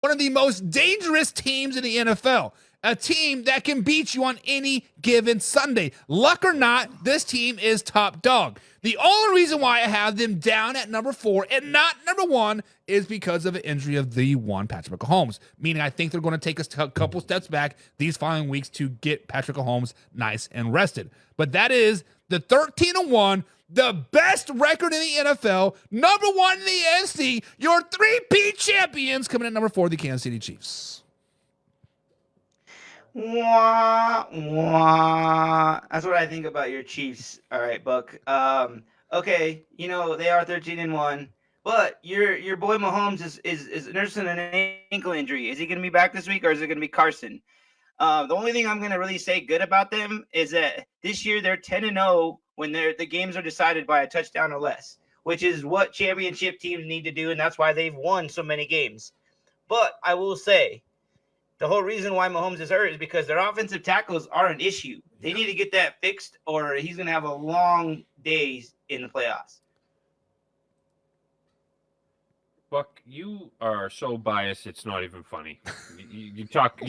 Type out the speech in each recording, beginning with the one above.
one of the most dangerous teams in the NFL. A team that can beat you on any given Sunday. Luck or not, this team is top dog. The only reason why I have them down at number 4 and not number 1 is because of an injury of the one Patrick Mahomes. Meaning I think they're going to take a couple steps back these following weeks to get Patrick Mahomes nice and rested. But that is the 13-1, the best record in the NFL, number 1 in the NFC, your 3-peat champions coming in number 4, the Kansas City Chiefs. Wah, wah. That's what I think about your Chiefs. All right, Buck. Okay, they are 13-1, but your boy Mahomes is nursing an ankle injury. Is he going to be back this week, or is it going to be Carson? The only thing I'm going to really say good about them is that this year they're 10-0 when the games are decided by a touchdown or less, which is what championship teams need to do, and that's why they've won so many games. But I will say, the whole reason why Mahomes is hurt is because their offensive tackles are an issue. They need to get that fixed, or he's going to have a long days in the playoffs. Buck, you are so biased, it's not even funny. You talk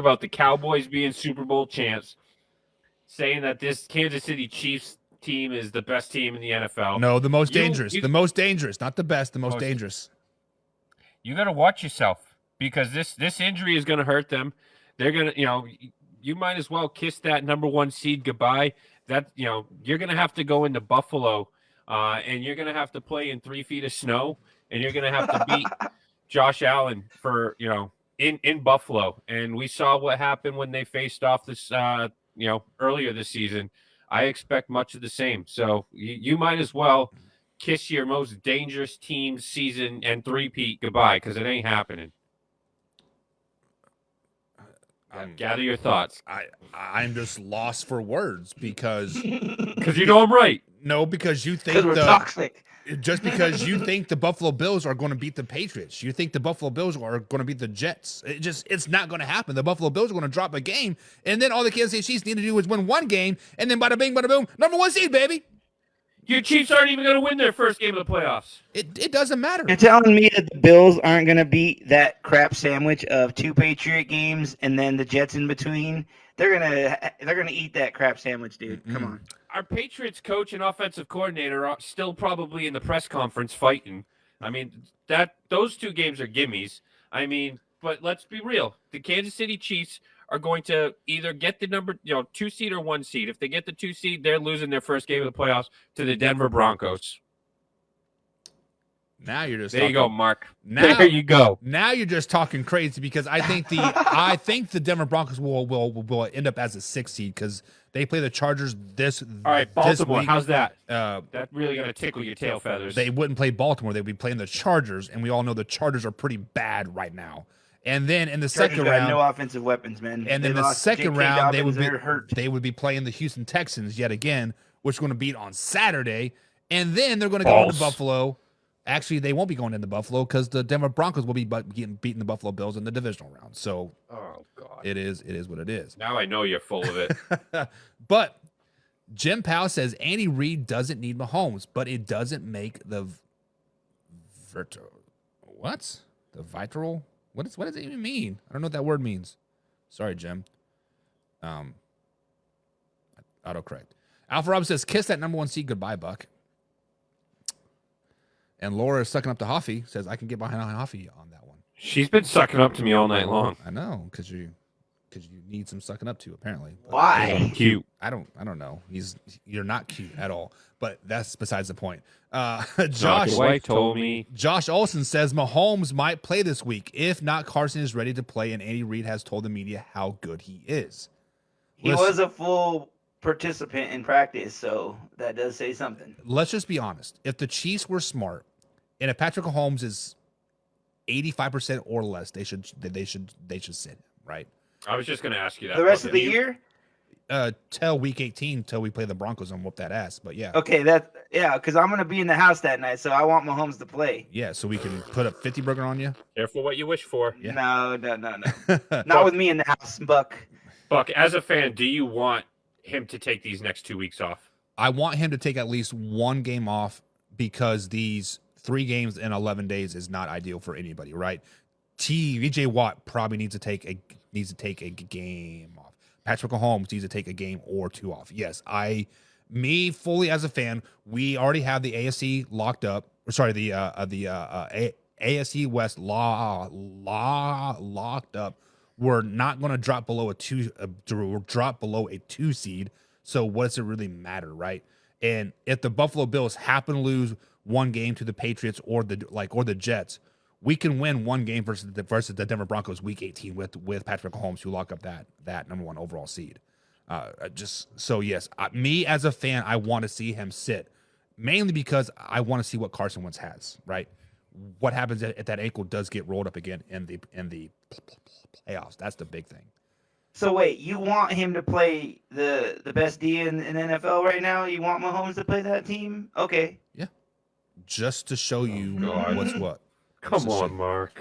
about the Cowboys being Super Bowl champs, saying that this Kansas City Chiefs team is the best team in the NFL. No, the most dangerous. The most dangerous, not the best, the most dangerous. You got to watch yourself. Because this injury is going to hurt them. They're going to, you might as well kiss that number 1 seed goodbye. That, you're going to have to go into Buffalo, and you're going to have to play in 3 feet of snow, and you're going to have to beat Josh Allen for, in Buffalo. And we saw what happened when they faced off this, earlier this season. I expect much of the same. So you might as well kiss your most dangerous team's season and 3-peat goodbye, because it ain't happening. Gather your thoughts. I'm just lost for words because you know I'm right. No, because you think we're toxic. Just because you think the Buffalo Bills are going to beat the Patriots, you think the Buffalo Bills are going to beat the Jets. It's not going to happen. The Buffalo Bills are going to drop a game, and then all the Kansas City Chiefs need to do is win one game, and then bada bing, bada boom, number 1 seed, baby. Your Chiefs aren't even going to win their first game of the playoffs. It doesn't matter. You're telling me that the Bills aren't going to beat that crap sandwich of 2 Patriot games and then the Jets in between? They're gonna eat that crap sandwich, dude. Come on. Our Patriots coach and offensive coordinator are still probably in the press conference fighting. I mean, those 2 games are gimmies. I mean, but let's be real. The Kansas City Chiefs are going to either get the number 2 seed or 1 seed. If they get the 2 seed, they're losing their first game of the playoffs to the Denver Broncos. Now you're just you go, Mark. Now, there you go. Now you're just talking crazy because I think the Denver Broncos will end up as a 6 seed because they play the Chargers this. All right, Baltimore. This week. How's that? That really gonna tickle your tail feathers. They wouldn't play Baltimore. They'd be playing the Chargers, and we all know the Chargers are pretty bad right now. And then in the second round, no offensive weapons, man. And then the second round, they would be playing the Houston Texans yet again, which is going to beat on Saturday. And then they're going to go into Buffalo. Actually, they won't be going into Buffalo because the Denver Broncos will be beating the Buffalo Bills in the divisional round. So, oh god, it is what it is. Now I know you're full of it. But Jim Powell says Andy Reid doesn't need Mahomes, but it doesn't make the what? The vital. What does it even mean? I don't know what that word means. Sorry, Jim. Autocorrect. Alpha Rob says, kiss that number 1 seed goodbye, Buck. And Laura is sucking up to Huffy, says, I can get behind Huffy on that one. She's been sucking up to me all night long. I know, because you need some sucking up to, apparently. But why? I'm cute. I don't know. You're not cute at all. But that's besides the point. Josh White told me. Josh Olson says Mahomes might play this week if not Carson is ready to play, and Andy Reid has told the media how good he is. He was a full participant in practice, so that does say something. Let's just be honest. If the Chiefs were smart, and if Patrick Mahomes is 85% or less, they should sit him, right? I was just going to ask you that. The rest of the year? Till week 18, till we play the Broncos and whoop that ass. But yeah. Okay, because I'm going to be in the house that night, so I want Mahomes to play. Yeah, so we can put up 50 burger on you. Careful what you wish for. Yeah. No. Not with me in the house, Buck. Buck, as a fan, do you want him to take these next 2 weeks off? I want him to take at least 1 game off because these 3 games in 11 days is not ideal for anybody, right? VJ Watt probably needs to take a game off. Patrick Mahomes needs to take a game or two off. Yes, me fully as a fan, we already have the AFC locked up. Or sorry, the AFC West locked up. We're not going to drop below a 2 seed. So what does it really matter, right? And if the Buffalo Bills happen to lose one game to the Patriots or the Jets, we can win one game versus the Denver Broncos week 18 with Patrick Mahomes, who lock up that number 1 overall seed. Me as a fan, I want to see him sit, mainly because I want to see what Carson Wentz has, right? What happens if that ankle does get rolled up again in the playoffs? That's the big thing. So wait, you want him to play the best D in NFL right now? You want Mahomes to play that team? Okay. Yeah. Just to show you God. what's what. Come on, Mark.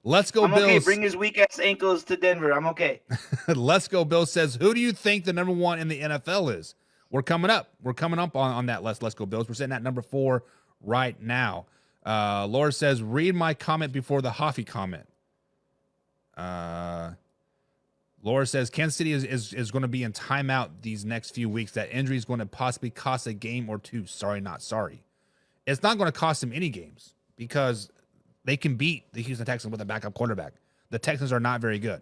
Let's go, I'm Bills. okay. Bring his weak ass ankles to Denver. I'm okay. Let's go, Bill says, who do you think the number 1 in the NFL is? We're coming up. We're coming up on that. Let's go, Bills. We're sitting at number 4 right now. Laura says, read my comment before the Hoffy comment. Laura says, Kansas City is going to be in timeout these next few weeks. That injury is going to possibly cost a game or two. Sorry, not sorry. It's not going to cost them any games because they can beat the Houston Texans with a backup quarterback. The Texans are not very good.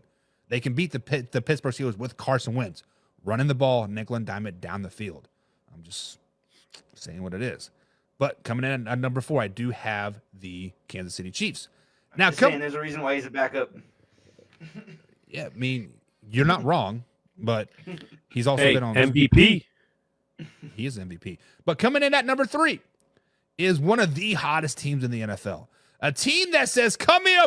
They can beat the Pittsburgh Steelers with Carson Wentz, running the ball, nickel and dime it down the field. I'm just saying what it is. But coming in at number 4, I do have the Kansas City Chiefs. Now, saying there's a reason why he's a backup. Yeah, I mean, you're not wrong, but he's also Hey, been on MVP. He is MVP. But coming in at number 3 is one of the hottest teams in the NFL. A team that says, come here,